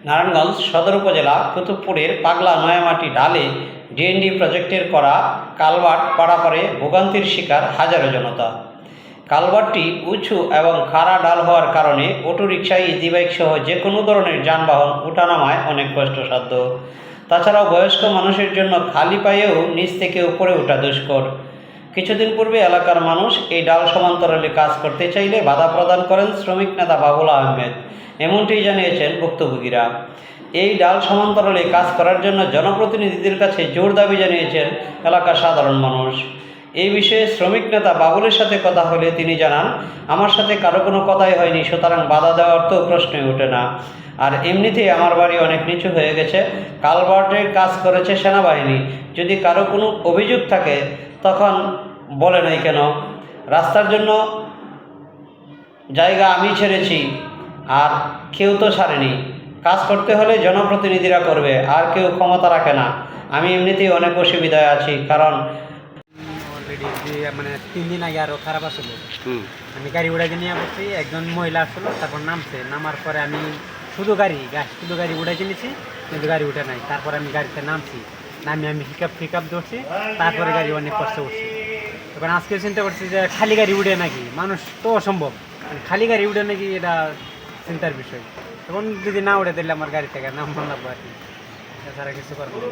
নারায়ণগঞ্জ সদর উপজেলা কুতুবপুরের পাগলা নয়ামাটি ডালে ডিএনডি প্রজেক্টের করা কালভার্ট পারাপারে ভোগান্তির শিকার হাজারো জনতা। কালভার্টটি উঁচু এবং খাড়া ডাল হওয়ার কারণে অটোরিকশা, ইজি বাইক সহ যে কোনো ধরনের যানবাহন ওঠানামায় অনেক কষ্টসাধ্য। তাছাড়াও বয়স্ক মানুষের জন্য খালি পায়েও নিচ থেকে উপরে ওঠা দুষ্কর। কিছুদিন পূর্বে এলাকার মানুষ এই ডাল সমান্তরালে কাজ করতে চাইলে বাধা প্রদান করেন শ্রমিক নেতা বাবুল আহমেদ। এমনটি জানিয়েছেন ভুক্তভোগীরা। এই ডাল সমান্তরালে কাজ করার জন্য জনপ্রতিনিধিদের কাছে জোর দাবি জানিয়েছেন এলাকার সাধারণ মানুষ। এই বিষয়ে শ্রমিক নেতা বাবুলের সাথে কথা হলে তিনি জানান, আমার সাথে কারো কোনো কথাই হয়নি, সুতরাং বাধা দেওয়ার তো প্রশ্নই ওঠে না। আর এমনিতেই আমার বাড়ি অনেক নিচু হয়ে গেছে, কালভার্টের কাজ করেছে সেনাবাহিনী, যদি কারো কোনো অভিযোগ থাকে তখন বলে নাই কেন? রাস্তার জন্য জায়গা আমি ছেড়েছি, আর কেউ তো ছাড়েনি। কাজ করতে হলে জনপ্রতিনিধিরা করবে, আর কেউ ক্ষমতা রাখে না। আমি এমনিতেই অনেক অসুবিধায় আছি, কারণ অলরেডি যে মানে 3 দিন আগে আরও খারাপ আসলো। আমি গাড়ি উড়াইতে নিয়ে বসছি, একজন মহিলা আসলো, তারপর নামছে, নামার পরে আমি শুধু গাড়ি উড়াইতে নিয়েছি, কিন্তু গাড়ি উঠে নাই। তারপর আমি গাড়িতে নামছি, আমি পিক আপ ধরছি, তারপরে গাড়ি অনেক কষ্ট উঠছি। তখন আজকে চিন্তা করছি যে খালি গাড়ি উঠে নাকি, মানুষ তো অসম্ভব, খালি গাড়ি উঠে নাকি, এটা চিন্তার বিষয়। তখন যদি না উঠে দিলে আমার গাড়ি থেকে নাম লাগবো আর কি, এছাড়া কিছু করবো না।